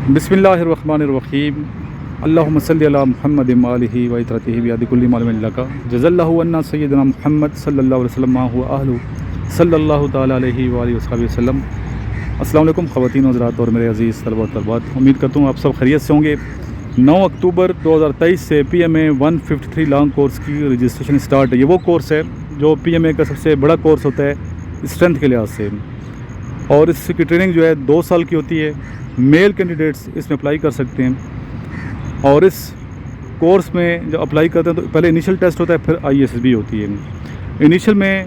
बिस्मिल्लाहिर्रहमानिर्रहीम अल्लाहुम्मा सल्लि अला मुहम्मद व आलिहि व इतरतिहि बियदि कुल्ली मालुमिन लका जज़ल्लाहु अन्ना सय्यदना मुहम्मद सल्लल्लाहु अलैहि वसल्लम व अहलु सल्लल्लाहु तआला अलैहि व आलिहि वसल्लम। अस्सलाम वालेकुम ख़वातीन हज़रात और मेरे अज़ीज़ तलबा व तलबात, उम्मीद करता हूँ आप सब खैरियत से होंगे। 9 अक्टूबर 2023 से PMA 153 लॉन्ग कोर्स की रजिस्ट्रेशन स्टार्ट है। ये वो कोर्स है जो PMA का सबसे बड़ा कोर्स होता है स्ट्रेंथ के लिहाज से, और इसकी ट्रेनिंग जो है 2 साल की होती है। मेल कैंडिडेट्स इसमें अप्लाई कर सकते हैं, और इस कोर्स में जब अप्लाई करते हैं तो पहले इनिशियल टेस्ट होता है, फिर ISSB होती है। इनिशियल में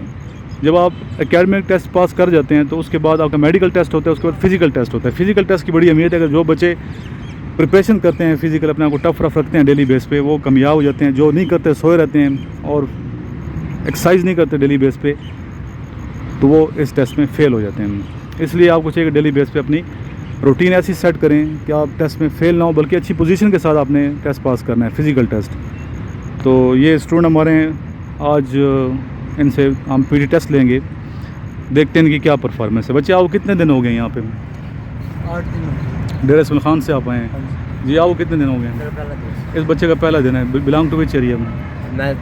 जब आप एकेडमिक टेस्ट पास कर जाते हैं तो उसके बाद आपका मेडिकल टेस्ट होता है, उसके बाद फिज़िकल टेस्ट होता है। फिज़िकल टेस्ट की बड़ी अहमियत है। अगर जो बच्चे प्रिपरेशन करते हैं फ़िज़िकल, अपने आप को टफ रफ रखते हैं डेली बेस पे, वो कामयाब हो जाते हैं। जो नहीं करते सोए रहते हैं और एक्सरसाइज नहीं करते डेली बेस पे, तो वो इस टेस्ट में फ़ेल हो जाते हैं। इसलिए आपको चाहिए कि डेली बेस पे अपनी रूटीन ऐसी सेट करें कि आप टेस्ट में फ़ेल ना हो, बल्कि अच्छी पोजीशन के साथ आपने टेस्ट पास करना है, फ़िज़िकल टेस्ट। तो ये स्टूडेंट हमारे हैं, आज इनसे हम PD टेस्ट लेंगे, देखते हैं इनकी क्या परफॉर्मेंस है। बच्चे आओ, कितने दिन हो गए यहाँ पे? 8 दिन। डेरा इसमाइल खान से आप आए हैं जी? आओ, कितने दिन हो गए? इस बच्चे का पहला दिन है। बिलोंग टू विच एरिया में? मैं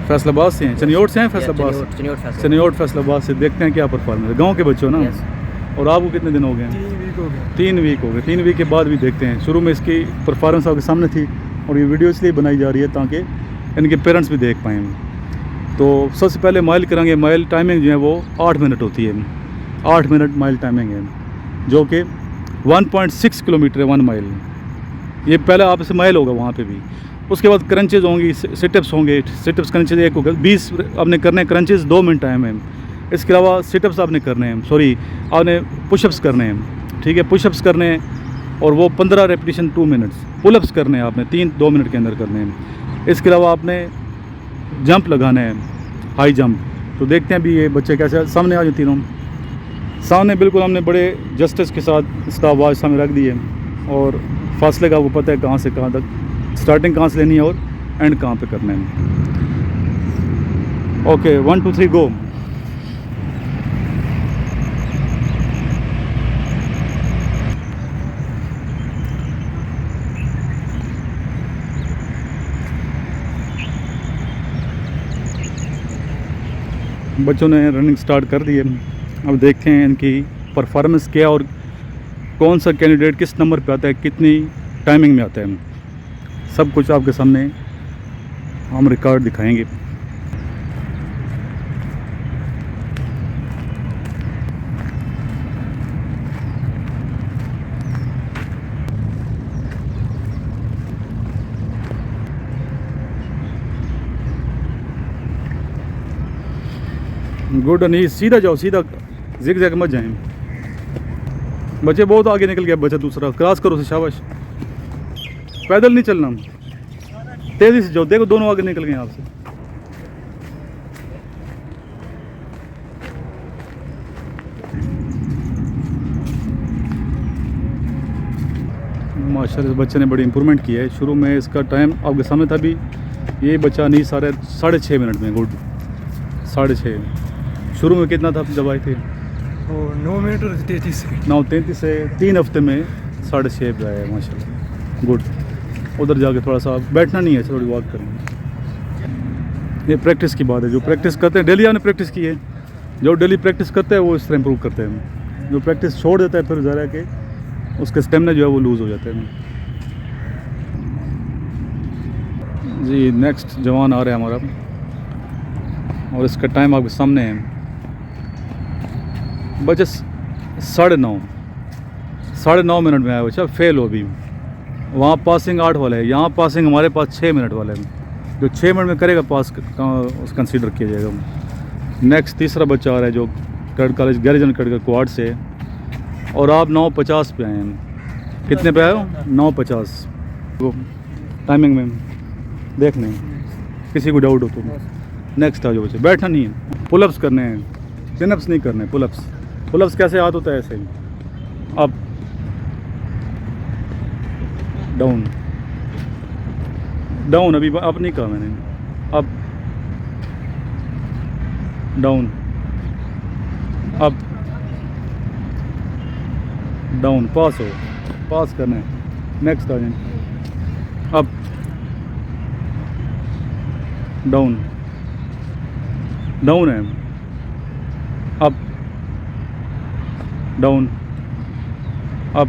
फैसलाबाद से हैं। चनियोट से हैं? फैसलाबाद से? चनियोट फैसलाबाद से। देखते हैं क्या परफॉर्मेंस है। गाँव के बच्चे हो ना? और आपको कितने दिन हो गए? 3 वीक हो गए। 3 वीक के बाद भी देखते हैं। शुरू में इसकी परफॉर्मेंस आपके सामने थी, और ये वीडियो इसलिए बनाई जा रही है ताकि इनके पेरेंट्स भी देख पाएँ। तो सबसे पहले माइल कराएंगे। माइल टाइमिंग जो है वो 8 मिनट होती है। 8 मिनट माइल टाइमिंग है, जो कि 1.6 किलोमीटर है 1 माइल। ये पहले आपसे माइल होगा वहाँ पे भी। उसके बाद क्रंचेज़ होंगी, सिटअप्स होंगे। सिटअप्स क्रंचेज़ एक होगा, 20 आपने करने हैं। क्रंचेज़ 2 मिनट टाइम है। इसके अलावा सिटअप्स आपने करने हैं, आपने पुशअप्स करने हैं, ठीक है? पुशअप्स करने हैं, और वो 15 रेपिटेशन 2 मिनट्स। पुलअप्स करने हैं आपने 2 मिनट के अंदर करने हैं। इसके अलावा आपने जंप लगाना है, हाई जंप। तो देखते हैं अभी ये बच्चे कैसे। सामने आ जाए तीनों सामने, बिल्कुल हमने बड़े जस्टिस के साथ स्टॉप वॉच सामने रख दी है, और फासले का आपको पता है कहाँ से कहाँ तक, स्टार्टिंग कहाँ से लेनी है और एंड कहाँ पे करना है। ओके, 1 2 3 गो। बच्चों ने रनिंग स्टार्ट कर दी है। अब देखते हैं इनकी परफॉर्मेंस क्या, और कौन सा कैंडिडेट किस नंबर पे आता है, कितनी टाइमिंग में आता है। सब कुछ आपके सामने हम रिकॉर्ड दिखाएंगे। गुड नहीं, सीधा जाओ, सीधा, जिग जैग मत जाएं। बच्चे बहुत आगे निकल गया। बच्चा दूसरा क्रॉस करो से, शाबाश। पैदल नहीं चलना, तेज़ी से जाओ। देखो दोनों आगे निकल गए आपसे। माशाल्लाह इस बच्चे ने बड़ी इंप्रूवमेंट की है। शुरू में इसका टाइम आपके सामने था, भी ये बच्चा नहीं, 6.5 मिनट में। गुड, 6.5। शुरू में कितना था जब आए थे? 9 मिनट और 33 सेकंड। 9:33 से 3 हफ्ते में 6.5 पे आया है माशाल्लाह। गुड। उधर जाके थोड़ा सा बैठना नहीं है, थोड़ी वॉक करेंगे। ये प्रैक्टिस की बात है। जो प्रैक्टिस करते हैं डेली, आपने प्रैक्टिस की है, जो डेली प्रैक्टिस करते हैं वो इस तरह इंप्रूव करते हैं। जो प्रैक्टिस छोड़ देता है फिर ज़रा है कि उसका स्टेमिना जो है वो लूज़ हो जाता है जी। नेक्स्ट जवान आ रहा है हमारा, और इसका टाइम आपके सामने है। बच्चे 9:30 मिनट में आया बच्चा, फेल हो। अभी वहाँ पासिंग 8 वाला है, यहाँ पासिंग हमारे पास 6 मिनट वाला है। जो 6 मिनट में करेगा पास कंसीडर किया जाएगा। नेक्स्ट तीसरा बच्चा आ रहा है जो कड कॉलेज गैरिजन कड क्वाड से, और आप 9:50 पे आए हैं। कितने पे आए हो? 9:50 वो टाइमिंग में देख लें, किसी को डाउट हो तो। नेक्स्ट आ जाओ बच्चे, बैठना नहीं है। पुलअप्स करने हैं, सिनअप्स नहीं करने। पुलअप्स कैसे हाथ होता है? ऐसे ही अप डाउन डाउन। अभी अप नहीं कहा मैंने, अप डाउन, अप डाउन। पास हो, पास करना है। नेक्स्ट आ जाए। अप डाउन, डाउन है, अप डाउन, अप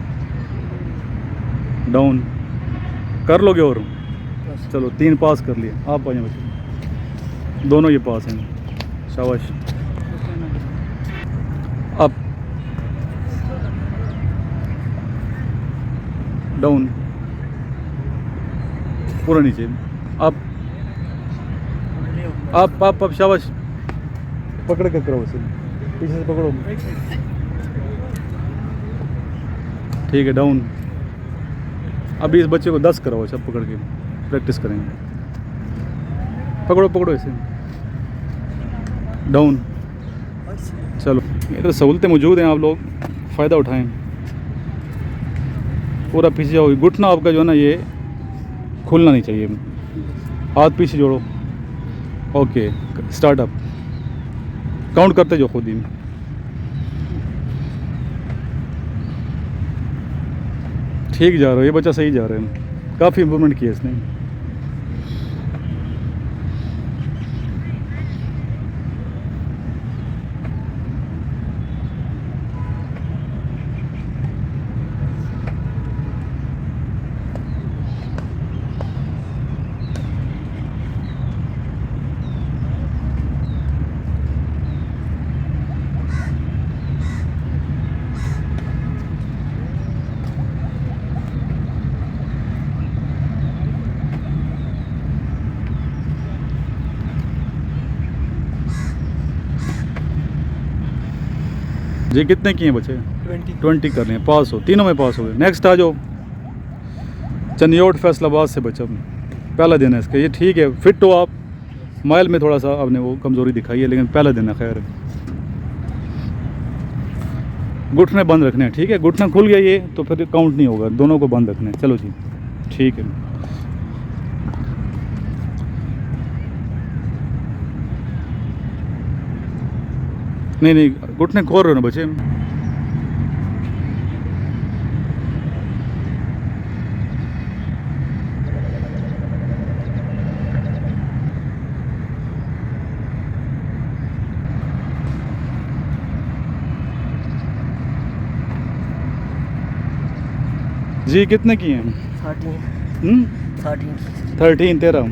डाउन। कर लोगे और चलो 3 पास कर लिए। आप आ जाए बच्चे, दोनों ये पास हैं, शाबाश। अप डाउन, पूरा नीचे, अप अप शाबाश। पकड़ के करो उसे, पीछे से पकड़ो, ठीक है। डाउन। अभी इस बच्चे को 10 कराओ, सब पकड़ के प्रैक्टिस करेंगे। पकड़ो इसे, डाउन। चलो, ये तो सहूलतें मौजूद हैं, आप लोग फ़ायदा उठाएं। पूरा पीछे जाओ, घुटना आपका जो है ना ये खुलना नहीं चाहिए। हाथ पीछे जोड़ो, ओके। स्टार्ट अप, काउंट करते जो खुद ही। ठीक जा रहा है ये बच्चा, सही जा रहा है, काफ़ी इम्प्रूवमेंट किया इसने। जी कितने किए बच्चे? 20 कर रहे हैं, पास हो, तीनों में पास हो गए। नेक्स्ट आ जाओ, चनियोट फैसलाबाद से बच्चा, पहला दिन है इसका। ये ठीक है, फिट हो आप, माइल में थोड़ा सा आपने वो कमज़ोरी दिखाई है, लेकिन पहला दिन है, खैर। घुटने बंद रखने हैं, ठीक है। घुटना खुल गया ये तो फिर काउंट नहीं होगा, दोनों को बंद रखने हैं। चलो जी, ठीक है। नहीं, घुटने खोल रहे हो ना बच्चे। जी कितने किए हैं? 13 13।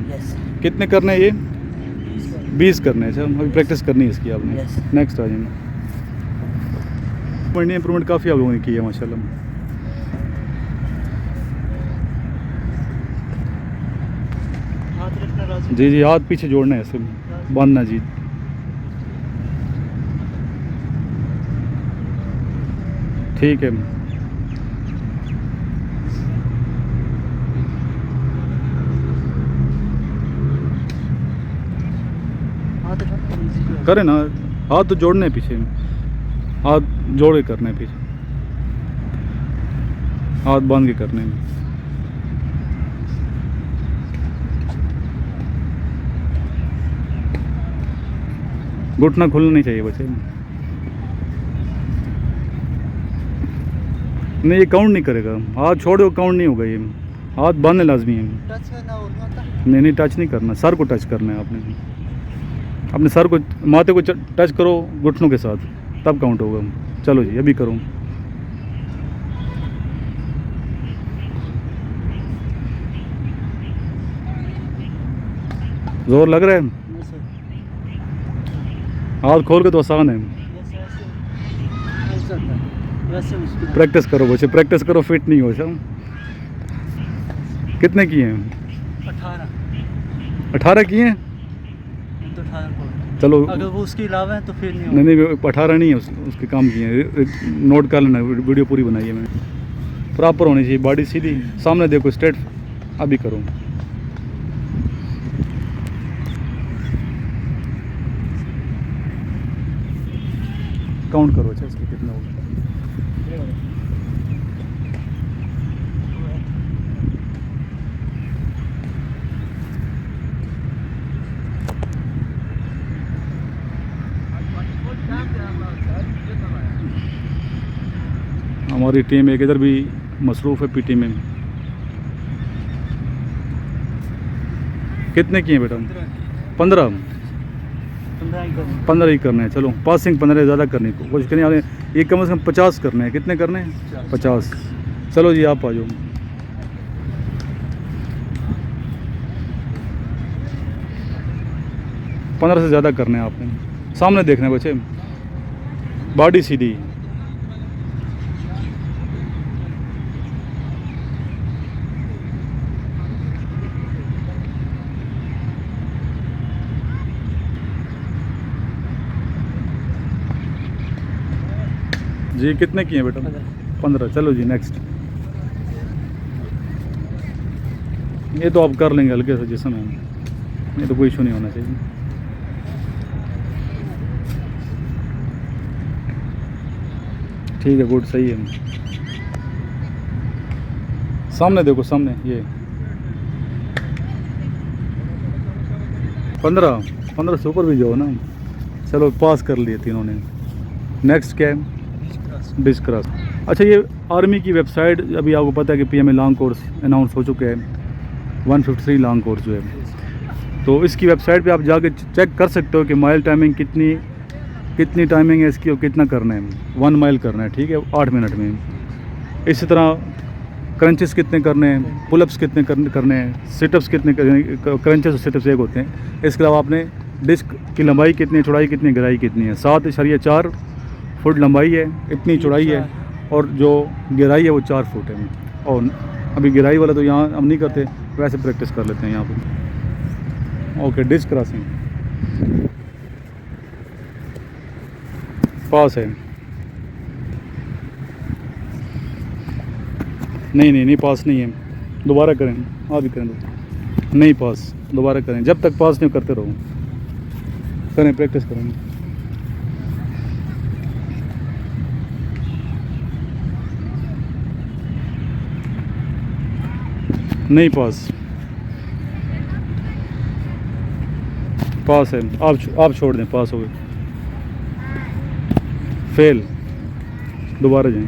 कितने करने हैं ये? 20 करने हैं। अच्छा, अभी प्रैक्टिस करनी है इसकी आपने। नेक्स्ट आ जाएंगे। पढ़ने इम्प्रूवमेंट काफ़ी आप लोगों ने की है माशाल्लाह। जी, हाथ पीछे जोड़ना है, ऐसे बांधना जी। ठीक है। करें ना, हाथ तो जोड़ने हैं पीछे, हाथ जोड़ के करने हैं पीछे, हाथ बांध के करने हैं। घुटना खुलना नहीं चाहिए बच्चे। नहीं, ये काउंट नहीं करेगा, हाथ छोड़ दो, काउंट नहीं होगा ये। हाथ बांधने लाजमी है। नहीं, टच नहीं करना, सर को टच करना है आपने। अपने सर को, माथे को टच करो घुटनों के साथ, तब काउंट होगा। चलो जी, अभी करो। जोर लग रहा है? हाथ खोल के तो आसान है। प्रैक्टिस करो बच्चे, प्रैक्टिस करो, फिट नहीं हो सब। कितने किए हैं? 18 किए हैं? चलो, अगर वो उसके अलावा है तो फिर नहीं। नहीं 18 नहीं है, उसके काम किए हैं। नोट कर लेना, वीडियो पूरी बनाई है मैंने। प्रॉपर होनी चाहिए, बॉडी सीधी, सामने देखो, स्ट्रेट। अभी करो। काउंट करो। अच्छा, इसके कितना होगा? हमारी टीम एक इधर भी मसरूफ़ है पीटी में। कितने किए बेटा? 15 15 ही करने हैं। चलो पासिंग 15 ज़्यादा करने की कोशिश करें। ये कम से कम 50 करने हैं। कितने करने हैं? 50। चलो जी आप आ जाओ। पंद्रह से ज़्यादा करने हैं आपने। सामने देखना है बच्चे, बॉडी सीधी। जी कितने किए बेटा? 15। चलो जी नेक्स्ट। ये तो आप कर लेंगे हल्के से जिसम है, ये तो कोई इशू नहीं होना चाहिए। ठीक है, गुड, सही है। सामने देखो, सामने ये 15 से ऊपर भी जाओ ना। चलो पास कर लिए तीनों ने। नेक्स्ट क्या है? Disk cross. अच्छा, ये आर्मी की वेबसाइट, अभी आपको पता है कि पीएमए लॉन्ग कोर्स अनाउंस हो चुके हैं, 153 लॉन्ग कोर्स जो है, तो इसकी वेबसाइट पे आप जाके चेक कर सकते हो कि माइल टाइमिंग कितनी टाइमिंग है इसकी और कितना करना है। 1 माइल करना है, ठीक है, 8 मिनट में। इसी तरह क्रंचेस कितने करने हैं, पुलअप्स कितने करने हैं, सिटअप्स कितने करने। क्रंचेस और सिटअप्स एक होते हैं। इसके अलावा आपने डिस्क की लंबाई कितनी है, चौड़ाई कितनी, गहराई कितनी है। 7.4 फुट लंबाई है, इतनी चौड़ाई है, और जो गहराई है वो 4 फुट है। और अभी गहराई वाला तो यहाँ हम नहीं करते, वैसे प्रैक्टिस कर लेते हैं यहाँ पे। ओके, डिस्क क्रॉसिंग पास है। नहीं पास नहीं है, दोबारा करें। हाँ भी करें, नहीं पास, दोबारा करें। जब तक पास नहीं करते रहो, करें, प्रैक्टिस करें। नहीं पास, पास है। आप छोड़ दें, पास हो गए। फेल, दोबारा जाएं।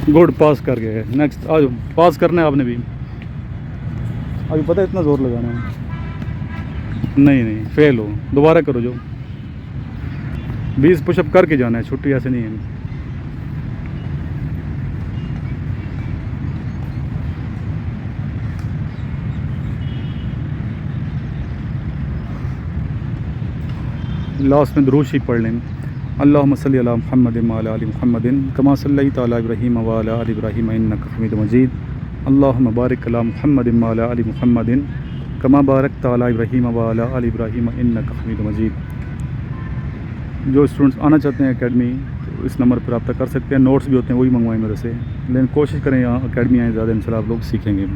गुड, पास कर गए। नेक्स्ट आ जाओ, पास करना है आपने भी। अभी पता है इतना ज़ोर लगाना है। नहीं फेल हो, दोबारा करो। जो 20 पुशअप करके जाना है, छुट्टी ऐसे नहीं है। लास्ट में दुरूद शरीफ पढ़ लें। अल्लाहुम्मा सल्ली अला मुहम्मदिन व अला आलि मुहम्मदिन कमा सल्लैता अला इब्राहीम व अला आलि इब्राहीम इन्नका हमीदुम मजीद। अल्लाहुम्मा बारिक अला मुहम्मदिन व अला आलि मुहम्मदिन कमा बारकता अला इब्राहीम व अला आलि इब्राहीम इन्नका हमीदुम मजीद। जो स्टूडेंट्स आना चाहते हैं एकेडमी, तो इस नंबर पर रब्ता कर सकते हैं। नोट्स भी होते हैं, वही मंगवाएं मेरे से। लेकिन कोशिश करें यहाँ एकेडमी आए ज़्यादा, इंशाल्लाह आप लोग सीखेंगे।